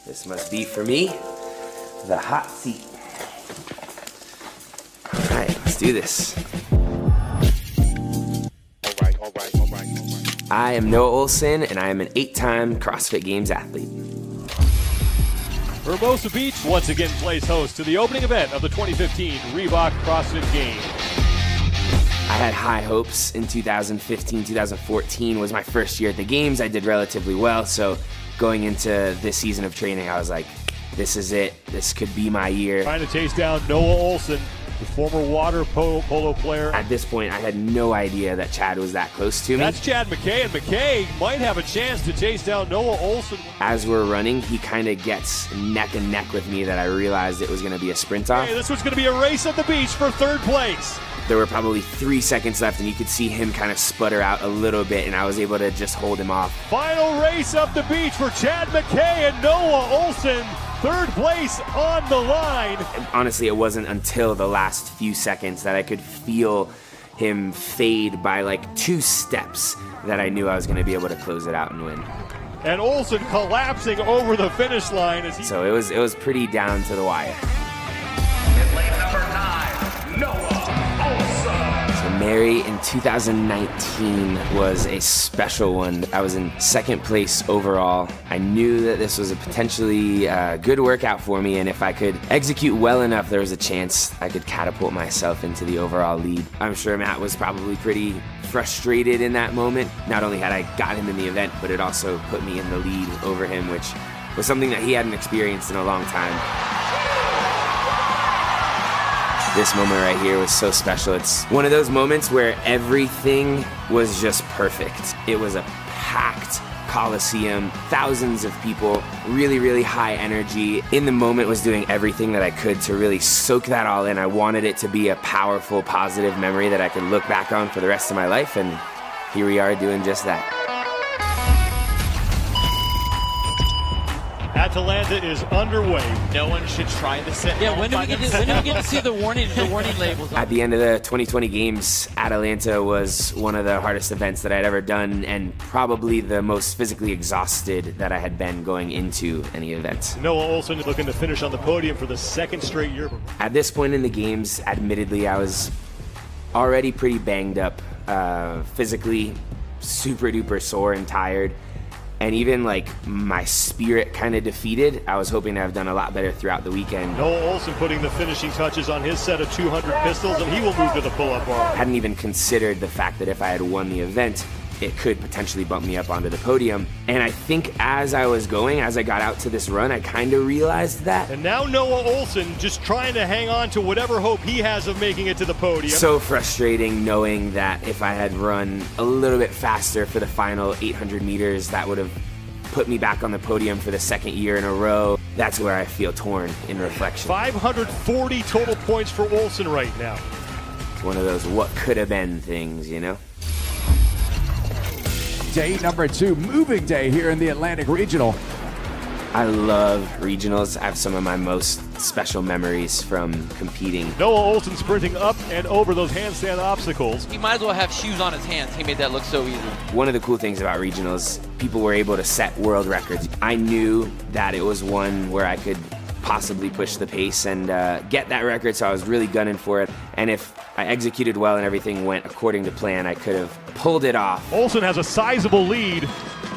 This must be for me, the hot seat. All right, let's do this. All right. I am Noah Ohlsen, and I am an 8-time CrossFit Games athlete. Hermosa Beach once again plays host to the opening event of the 2015 Reebok CrossFit Games. I had high hopes in 2015, 2014 was my first year at the Games. I did relatively well, so going into this season of training, I was like, this is it. This could be my year. Trying to chase down Noah Ohlsen, the former water polo player. At this point, I had no idea that Chad was that close to me. That's Chad McKay, and McKay might have a chance to chase down Noah Ohlsen. As we're running, he kind of gets neck and neck with me that I realized it was going to be a sprint off. Hey, this was going to be a race at the beach for 3rd place. There were probably 3 seconds left, and you could see him kind of sputter out a little bit, and I was able to just hold him off. Final race up the beach for Chad McKay and Noah Ohlsen. 3rd place on the line. And honestly, it wasn't until the last few seconds that I could feel him fade by like 2 steps that I knew I was going to be able to close it out and win. And Ohlsen collapsing over the finish line as he... So it was pretty down to the wire. In lane number 9, Noah Ohlsen. So Mary in 2019 was a special one. I was in 2nd place overall. I knew that this was a potentially good workout for me, and if I could execute well enough, there was a chance I could catapult myself into the overall lead. I'm sure Matt was probably pretty frustrated in that moment. Not only had I got him in the event, but it also put me in the lead over him, which was something that he hadn't experienced in a long time. This moment right here was so special. It's one of those moments where everything was just perfect. It was a packed Coliseum, thousands of people, really, really high energy. In the moment was doing everything that I could to really soak that all in. I wanted it to be a powerful, positive memory that I could look back on for the rest of my life, and here we are doing just that. Atalanta is underway. No one should try this at home. When do we get to see the warning labels on? At the end of the 2020 Games, Atalanta was one of the hardest events that I'd ever done, and probably the most physically exhausted that I had been going into any event. Noah Ohlsen looking to finish on the podium for the 2nd straight year. At this point in the Games, admittedly, I was already pretty banged up, physically super duper sore and tired. And even like my spirit kind of defeated. I was hoping to have done a lot better throughout the weekend. Noah Ohlsen putting the finishing touches on his set of 200 pistols, and he will move to the pull-up bar. Hadn't even considered the fact that if I had won the event, it could potentially bump me up onto the podium. And I think as I was going, as I got out to this run, I kind of realized that. And now Noah Ohlsen just trying to hang on to whatever hope he has of making it to the podium. So frustrating knowing that if I had run a little bit faster for the final 800 meters, that would have put me back on the podium for the 2nd year in a row. That's where I feel torn in reflection. 540 total points for Ohlsen right now. It's one of those what could have been things, you know? Day number 2, moving day here in the Atlantic Regional. I love regionals. I have some of my most special memories from competing. Noah Ohlsen sprinting up and over those handstand obstacles. He might as well have shoes on his hands. He made that look so easy. One of the cool things about regionals, people were able to set world records. I knew that it was one where I could possibly push the pace and get that record, so I was really gunning for it. And if I executed well and everything went according to plan, I could have pulled it off. Ohlsen has a sizable lead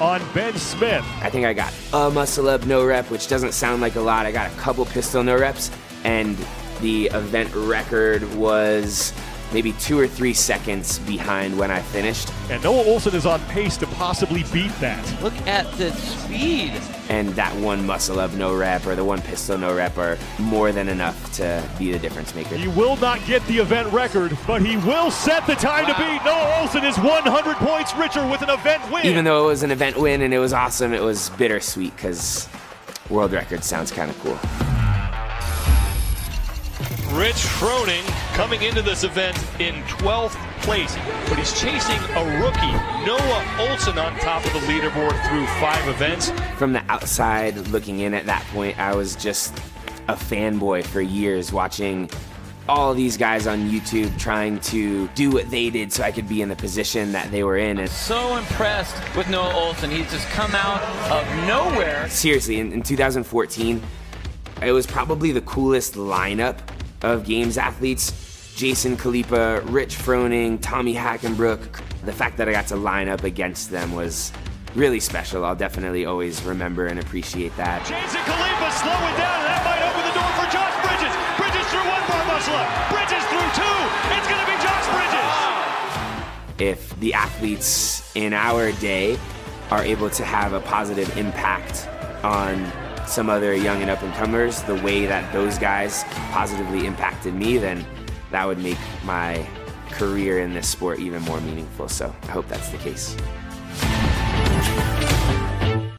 on Ben Smith. I think I got a muscle up no rep, which doesn't sound like a lot. I got a couple pistol no reps, and the event record was maybe 2 or 3 seconds behind when I finished. And Noah Ohlsen is on pace to possibly beat that. Look at the speed. And that one muscle up no rep or the one pistol no rep are more than enough to be the difference maker. He will not get the event record, but he will set the time to beat. Noah Ohlsen is 100 points richer with an event win. Even though it was an event win and it was awesome, it was bittersweet because world record sounds kind of cool. Rich Froning coming into this event in 12th place, but he's chasing a rookie, Noah Ohlsen, on top of the leaderboard through 5 events. From the outside looking in at that point, I was just a fanboy for years, watching all these guys on YouTube trying to do what they did so I could be in the position that they were in. And So impressed with Noah Ohlsen. He's just come out of nowhere. seriously, in 2014, it was probably the coolest lineup of games athletes. Jason Khalipa, Rich Froning, Tommy Hackenbrook. The fact that I got to line up against them was really special. I'll definitely always remember and appreciate that. Jason Khalipa slowing down, and that might open the door for Josh Bridges. Bridges through one bar muscle up. Bridges through two. It's going to be Josh Bridges. If the athletes in our day are able to have a positive impact on some other young and up-and-comers the way that those guys positively impacted me, then that would make my career in this sport even more meaningful. So I hope that's the case.